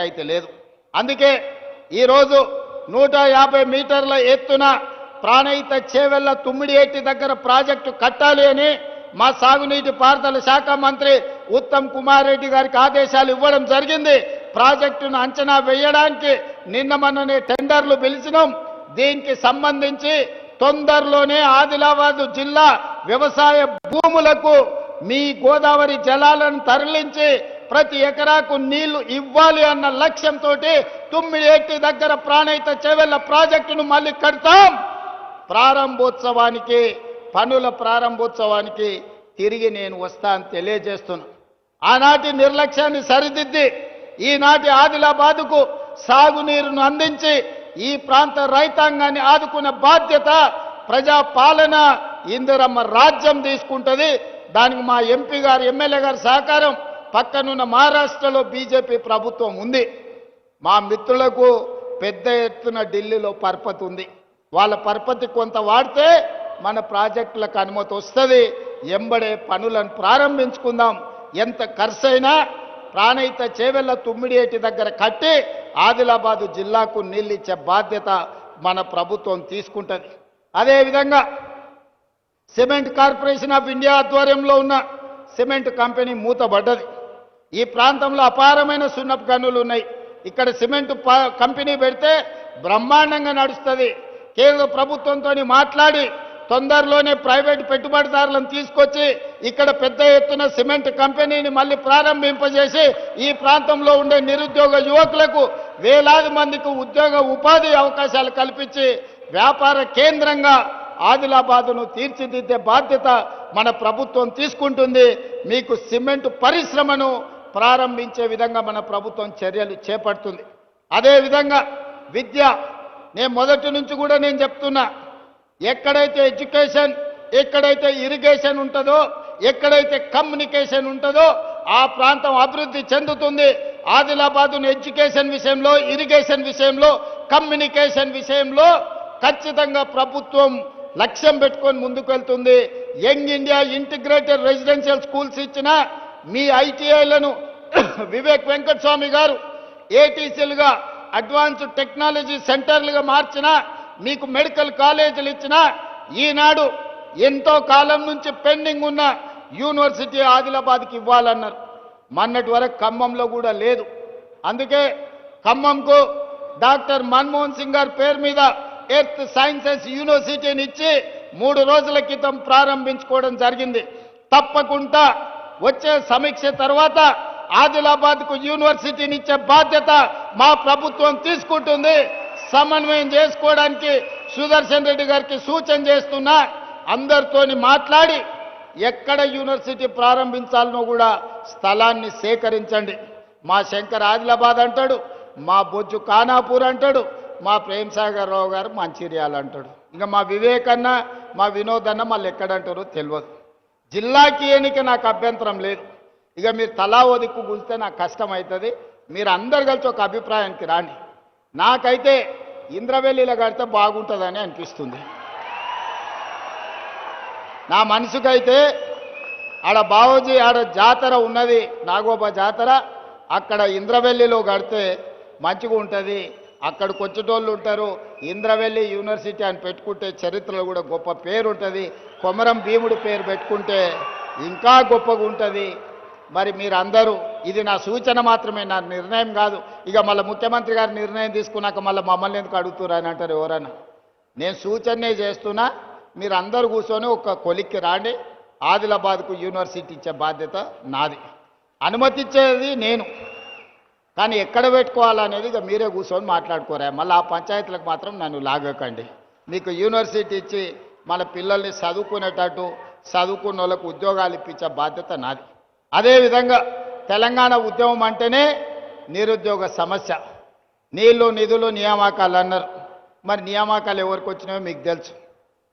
అయితే లేదు. అందుకే ఈరోజు 150 మీటర్ల ఎత్తున ప్రాణహిత చేవెళ్ల తుమ్మిడియేటి దగ్గర ప్రాజెక్టు కట్టాలి అని మా సాగునీటి పారుదల శాఖ మంత్రి ఉత్తమ్ కుమార్ రెడ్డి గారికి ఆదేశాలు ఇవ్వడం జరిగింది. ప్రాజెక్టును అంచనా వేయడానికి నిన్న మొన్ననే టెండర్లు పిలిచినాం. దీనికి సంబంధించి తొందరలోనే ఆదిలాబాద్ జిల్లా వ్యవసాయ భూములకు మీ గోదావరి జలాలను తరలించి ప్రతి ఎకరాకు నీళ్లు ఇవ్వాలి అన్న లక్ష్యంతో తుమ్మిడియేటి దగ్గర ప్రాణహిత చేవెళ్ల ప్రాజెక్టును మళ్ళీ కడతాం. ప్రారంభోత్సవానికి పనుల ప్రారంభోత్సవానికి తిరిగి నేను వస్తా అని తెలియజేస్తున్నా. ఆనాటి నిర్లక్ష్యాన్ని సరిదిద్ది ఈనాటి ఆదిలాబాదుకు సాగునీరును అందించి ఈ ప్రాంత రైతాంగాన్ని ఆదుకునే బాధ్యత ప్రజాపాలన ఇందిరమ్మ రాజ్యం తీసుకుంటుంది. దానికి మా ఎంపీ గారు ఎమ్మెల్యే గారి సహకారం, పక్కనున్న మహారాష్ట్రలో బీజేపీ ప్రభుత్వం ఉంది. మా మిత్రులకు పెద్ద ఎత్తున ఢిల్లీలో పరపతి ఉంది. వాళ్ళ పరపతి కొంత వాడితే మన ప్రాజెక్టులకు అనుమతి వస్తుంది. ఎంబడే పనులను ప్రారంభించుకుందాం. ఎంత ఖర్చైనా ప్రాణహిత చేవెళ్ల తుమ్మిడియేటి దగ్గర కట్టి ఆదిలాబాదు జిల్లాకు నీళ్ళు ఇచ్చే బాధ్యత మన ప్రభుత్వం తీసుకుంటుంది. అదేవిధంగా సిమెంట్ కార్పొరేషన్ ఆఫ్ ఇండియా ఆధ్వర్యంలో ఉన్న సిమెంట్ కంపెనీ మూతబడ్డది. ఈ ప్రాంతంలో అపారమైన సున్నపు గనులు ఉన్నాయి. ఇక్కడ సిమెంట్ కంపెనీ పెడితే బ్రహ్మాండంగా నడుస్తుంది. కేంద్ర ప్రభుత్వంతో మాట్లాడి తొందరలోనే ప్రైవేట్ పెట్టుబడిదారులను తీసుకొచ్చి ఇక్కడ పెద్ద ఎత్తున సిమెంట్ కంపెనీని మళ్ళీ ప్రారంభింపజేసి ఈ ప్రాంతంలో ఉండే నిరుద్యోగ యువకులకు వేలాది మందికి ఉద్యోగ ఉపాధి అవకాశాలు కల్పించి వ్యాపార కేంద్రంగా ఆదిలాబాదును తీర్చిదిద్దే బాధ్యత మన ప్రభుత్వం తీసుకుంటుంది. మీకు సిమెంట్ పరిశ్రమను ప్రారంభించే విధంగా మన ప్రభుత్వం చర్యలు చేపడుతుంది. అదేవిధంగా విద్య, నేను మొదటి నుంచి కూడా నేను చెప్తున్నా, ఎక్కడైతే ఎడ్యుకేషన్, ఎక్కడైతే ఇరిగేషన్ ఉంటుందో, ఎక్కడైతే కమ్యూనికేషన్ ఉంటుందో ఆ ప్రాంతం అభివృద్ధి చెందుతుంది. ఆదిలాబాదును ఎడ్యుకేషన్ విషయంలో, ఇరిగేషన్ విషయంలో, కమ్యూనికేషన్ విషయంలో ఖచ్చితంగా ప్రభుత్వం లక్ష్యం పెట్టుకొని ముందుకు వెళ్తుంది. Young India integrated residential schools ఇచ్చిన మీ ఐటీఐలను వివేక్ వెంకటస్వామి గారు ఏటీసీలుగా అడ్వాన్స్డ్ టెక్నాలజీ సెంటర్లుగా మార్చిన, మీకు మెడికల్ కాలేజీలు ఇచ్చిన, ఈనాడు ఎంతో కాలం నుంచి పెండింగ్ ఉన్న యూనివర్సిటీ ఆదిలాబాద్కి ఇవ్వాలన్నారు. మొన్నటి వరకు ఖమ్మంలో కూడా లేదు. అందుకే ఖమ్మంకు డాక్టర్ మన్మోహన్ సింగ్ గారి పేరు మీద ఎర్త్ సైన్సెస్ యూనివర్సిటీని ఇచ్చి 3 రోజుల క్రితం ప్రారంభించుకోవడం జరిగింది. తప్పకుండా వచ్చే సమీక్ష తర్వాత ఆదిలాబాద్కు యూనివర్సిటీని ఇచ్చే బాధ్యత మా ప్రభుత్వం తీసుకుంటుంది. సమన్వయం చేసుకోవడానికి సుదర్శన్ రెడ్డి గారికి సూచన చేస్తున్నా. అందరితోని మాట్లాడి ఎక్కడ యూనివర్సిటీ ప్రారంభించాలనో కూడా స్థలాన్ని సేకరించండి. మా శంకర్ ఆదిలాబాద్ అంటాడు, మా బొజ్జు ఖానాపూర్ అంటాడు, మా ప్రేమ్ సాగర్ రావు గారు మంచిర్యాల అంటాడు. ఇంకా మా వివేకన్న, మా వినోద్ అన్న మళ్ళీ ఎక్కడంటారో తెలియదు. జిల్లాకి ఎన్నిక నాకు అభ్యంతరం లేదు. ఇక మీరు తలా ఓ దిక్కు కూలితే నాకు కష్టం అవుతుంది. మీరు అందరు కలిసి ఒక అభిప్రాయానికి రాండి. నాకైతే ఇంద్రవెల్లిలో కడితే బాగుంటుందని అనిపిస్తుంది. నా మనసుకైతే ఆడ బావోజీ ఆడ జాతర ఉన్నది, నాగోబా జాతర, అక్కడ ఇంద్రవెల్లిలో కడితే మంచిగా ఉంటుంది. అక్కడికి వచ్చేటోళ్ళు ఉంటారు. ఇంద్రవెల్లి యూనివర్సిటీ అని పెట్టుకుంటే చరిత్రలో కూడా గొప్ప పేరు ఉంటుంది. కొమరం భీముడి పేరు పెట్టుకుంటే ఇంకా గొప్పగా ఉంటుంది. మరి మీరందరూ, ఇది నా సూచన మాత్రమే, నా నిర్ణయం కాదు. ఇక మళ్ళీ ముఖ్యమంత్రి గారు నిర్ణయం తీసుకున్నాక మళ్ళీ మమ్మల్ని ఎందుకు అడుగుతున్నారు అని అంటారు ఎవరన్నా. నేను సూచనే చేస్తున్నా. మీరు అందరూ కూర్చొని ఒక కొలిక్కి రాండి. ఆదిలాబాద్కు యూనివర్సిటీ ఇచ్చే బాధ్యత నాది. అనుమతి ఇచ్చేది నేను, కానీ ఎక్కడ పెట్టుకోవాలనేది ఇక మీరే కూర్చొని మాట్లాడుకోరా. మళ్ళీ ఆ పంచాయతీలకు మాత్రం నన్ను లాగకండి. మీకు యూనివర్సిటీ ఇచ్చి మన పిల్లల్ని చదువుకునేటట్టు, చదువుకున్న వాళ్ళకు ఉద్యోగాలు ఇప్పించే బాధ్యత నాది. అదేవిధంగా తెలంగాణ ఉద్యమం అంటేనే నిరుద్యోగ సమస్య. నీళ్లు, నిధులు, నియామకాలు అన్నారు. మరి నియామకాలు ఎవరికి వచ్చినాయో మీకు తెలుసు.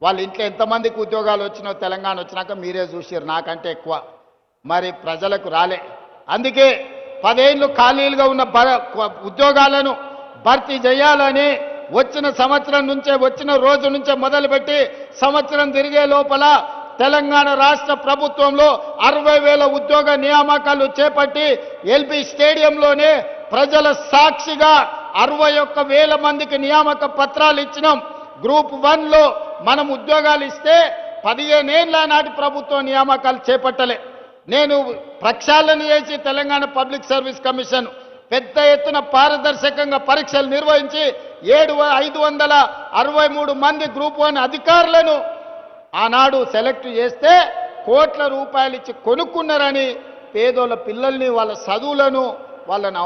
వాళ్ళ ఇంట్లో ఎంతమందికి ఉద్యోగాలు వచ్చినాయో తెలంగాణ వచ్చినాక మీరే చూసారు, నాకంటే ఎక్కువ. మరి ప్రజలకు రాలే. అందుకే 10 ఏళ్ళు ఖాళీలుగా ఉన్న ఉద్యోగాలను భర్తీ చేయాలని వచ్చిన సంవత్సరం నుంచే, వచ్చిన రోజు నుంచే మొదలుపెట్టి సంవత్సరం తిరిగే లోపల తెలంగాణ రాష్ట్ర ప్రభుత్వంలో 60,000 ఉద్యోగ నియామకాలు చేపట్టి ఎల్బీ స్టేడియంలోనే ప్రజల సాక్షిగా 61,000 మందికి నియామక పత్రాలు ఇచ్చినాం. గ్రూప్ 1లో మనం ఉద్యోగాలు ఇస్తే 15 ఏళ్ల నాటి ప్రభుత్వం నియామకాలు చేపట్టలే. నేను ప్రక్షాళన చేసి తెలంగాణ పబ్లిక్ సర్వీస్ కమిషన్ పెద్ద ఎత్తున పారదర్శకంగా పరీక్షలు నిర్వహించి 563 మంది గ్రూప్ 1 అధికారులను ఆనాడు సెలెక్ట్ చేస్తే కోట్ల రూపాయలు ఇచ్చి కొనుక్కున్నారని పేదోళ్ళ పిల్లల్ని వాళ్ళ చదువులను వాళ్ళని